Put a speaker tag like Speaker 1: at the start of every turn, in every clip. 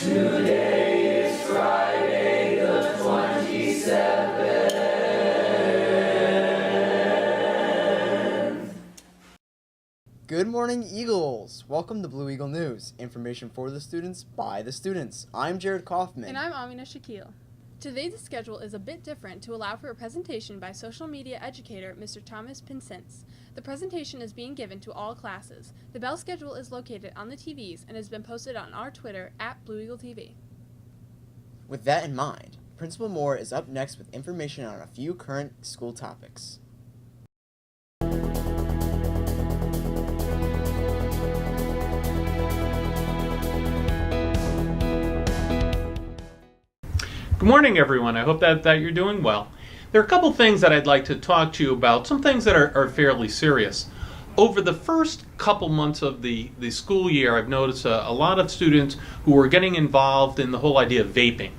Speaker 1: Today is Friday the 27th.
Speaker 2: Good morning, Eagles! Welcome to Blue Eagle News. Information for the students, by the students. I'm Jared Kauffman.
Speaker 3: And I'm Amina Shakeel. Today's schedule is a bit different to allow for a presentation by social media educator Mr. Thomas Pinsence. The presentation is being given to all classes. The bell schedule is located on the TVs and has been posted on our Twitter at Blue Eagle TV.
Speaker 2: With that in mind, Principal Moore is up next with information on a few current school topics.
Speaker 4: Good morning, everyone. I hope that you're doing well. There are a couple things that I'd like to talk to you about, some things that are fairly serious. Over the first couple months of the school year, I've noticed a lot of students who are getting involved in the whole idea of vaping.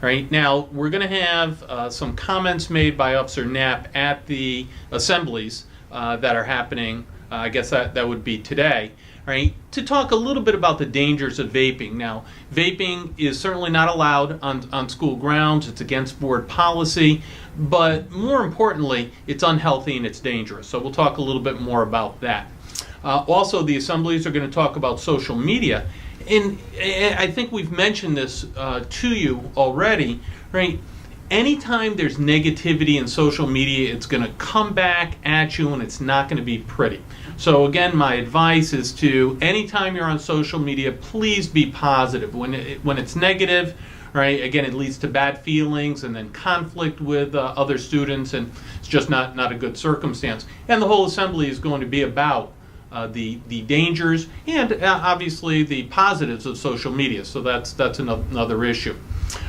Speaker 4: Right now, we're going to have some comments made by Officer Knapp at the assemblies that are happening. I guess that would be today. Right, to talk a little bit about the dangers of vaping. Now, vaping is certainly not allowed on school grounds. It's against board policy, but more importantly, it's unhealthy and it's dangerous. So we'll talk a little bit more about that. Also, the assemblies are going to talk about social media. And I think we've mentioned this to you already, right? Anytime there's negativity in social media, it's going to come back at you and it's not going to be pretty. So again, my advice is to, anytime you're on social media, please be positive. When it's negative, right, again, it leads to bad feelings and then conflict with other students, and it's just not a good circumstance. And the whole assembly is going to be about the dangers and obviously the positives of social media. So that's another issue.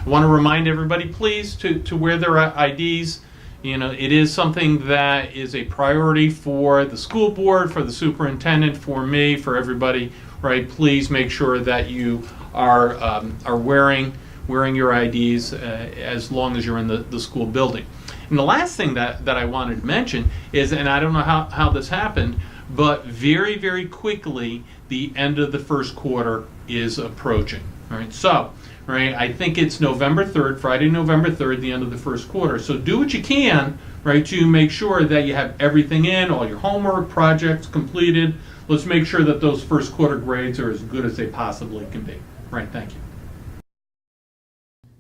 Speaker 4: I want to remind everybody, please, to wear their IDs. You know, it is something that is a priority for the school board, for the superintendent, for me, for everybody, right? Please make sure that you are wearing your IDs as long as you're in the school building. And the last thing that I wanted to mention is, and I don't know how this happened, but very, very quickly, the end of the first quarter is approaching. All right, so, right, I think it's November 3rd, Friday, November 3rd, the end of the first quarter. So do what you can, right, to make sure that you have everything in, all your homework, projects completed. Let's make sure that those first quarter grades are as good as they possibly can be. Right, thank you.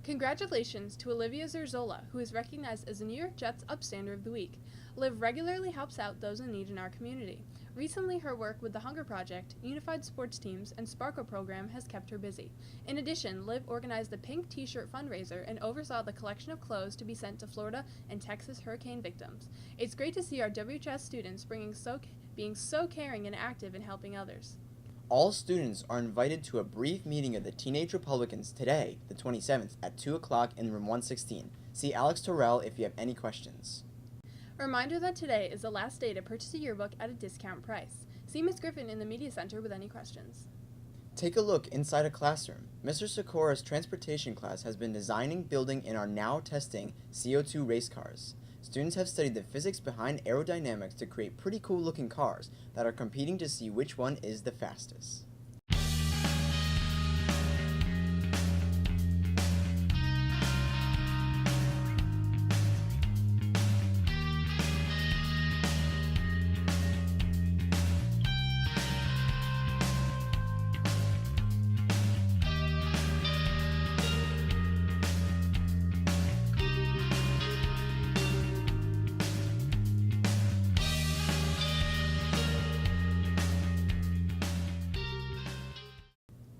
Speaker 3: Congratulations to Olivia Zerzola, who is recognized as the New York Jets Upstander of the Week. Liv regularly helps out those in need in our community. Recently, her work with the Hunger Project, Unified Sports Teams, and Sparkle program has kept her busy. In addition, Liv organized the Pink T-shirt fundraiser and oversaw the collection of clothes to be sent to Florida and Texas hurricane victims. It's great to see our WHS students being so caring and active in helping others.
Speaker 2: All students are invited to a brief meeting of the Teenage Republicans today, the 27th, at 2 o'clock in room 116. See Alex Terrell if you have any questions.
Speaker 3: A reminder that today is the last day to purchase a yearbook at a discount price. See Ms. Griffin in the Media Center with any questions.
Speaker 2: Take a look inside a classroom. Mr. Sikора's transportation class has been designing, building, and are now testing CO2 race cars. Students have studied the physics behind aerodynamics to create pretty cool looking cars that are competing to see which one is the fastest.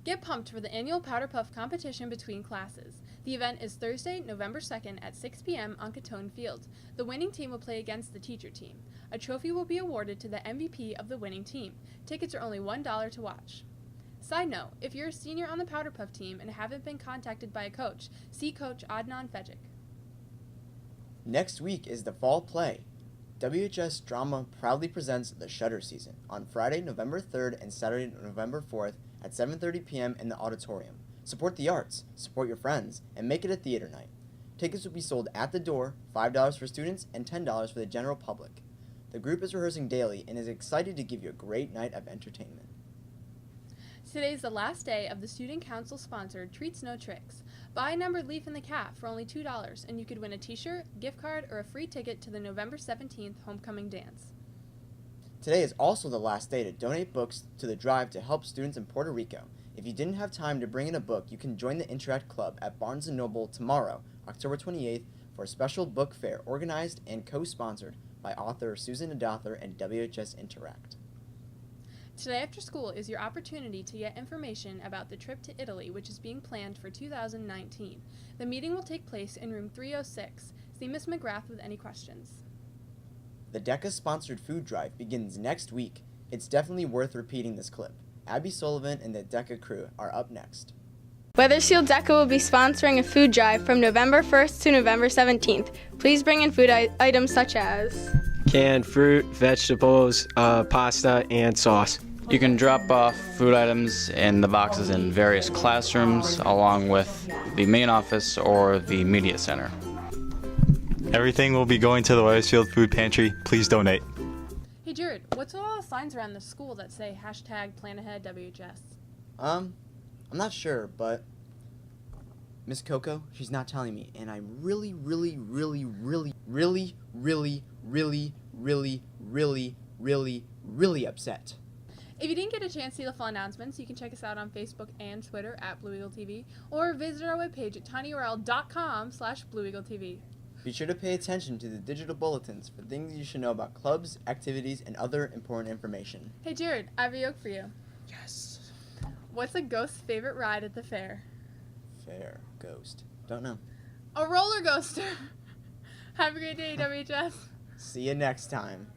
Speaker 3: Get pumped for the annual Powder Puff competition between classes. The event is Thursday, November 2nd at 6 p.m. on Catone Field. The winning team will play against the teacher team. A trophy will be awarded to the MVP of the winning team. Tickets are only $1 to watch. Side note, if you're a senior on the Powder Puff team and haven't been contacted by a coach, see Coach Adnan Fejic.
Speaker 2: Next week is the fall play. WHS Drama proudly presents the Shutter Season on Friday, November 3rd and Saturday, November 4th at 7:30 p.m. in the auditorium. Support the arts, support your friends, and make it a theater night. Tickets will be sold at the door, $5 for students and $10 for the general public. The group is rehearsing daily and is excited to give you a great night of entertainment.
Speaker 3: Today is the last day of the Student Council-sponsored Treats No Tricks. Buy a numbered leaf in the cap for only $2, and you could win a t-shirt, gift card, or a free ticket to the November 17th homecoming dance.
Speaker 2: Today is also the last day to donate books to the drive to help students in Puerto Rico. If you didn't have time to bring in a book, you can join the Interact Club at Barnes & Noble tomorrow, October 28th, for a special book fair organized and co-sponsored by author Susan Adather and WHS Interact.
Speaker 3: Today after school is your opportunity to get information about the trip to Italy, which is being planned for 2019. The meeting will take place in room 306. See Ms. McGrath with any questions.
Speaker 2: The DECA-sponsored food drive begins next week. It's definitely worth repeating this clip. Abby Sullivan and the DECA crew are up next.
Speaker 5: Weathersfield DECA will be sponsoring a food drive from November 1st to November 17th. Please bring in food items such as
Speaker 6: canned fruit, vegetables, pasta, and sauce.
Speaker 7: You can drop off food items in the boxes in various classrooms along with the main office or the media center.
Speaker 8: Everything will be going to the Weathersfield Food Pantry. Please donate.
Speaker 3: Hey Jared, what's with all the signs around the school that say #PlanAheadWHS?
Speaker 2: I'm not sure, but Miss Coco, she's not telling me, and I'm really upset.
Speaker 3: If you didn't get a chance to see the full announcements, you can check us out on Facebook and Twitter at BlueEagleTV, or visit our webpage at tinyurl.com/BlueEagleTV.
Speaker 2: Be sure to pay attention to the digital bulletins for things you should know about clubs, activities, and other important information.
Speaker 3: Hey Jared, I have a yoke for you.
Speaker 2: Yes.
Speaker 3: What's a ghost's favorite ride at the fair?
Speaker 2: Fair. Ghost. Don't know.
Speaker 3: A roller coaster. Have a great day, WHS.
Speaker 2: See you next time.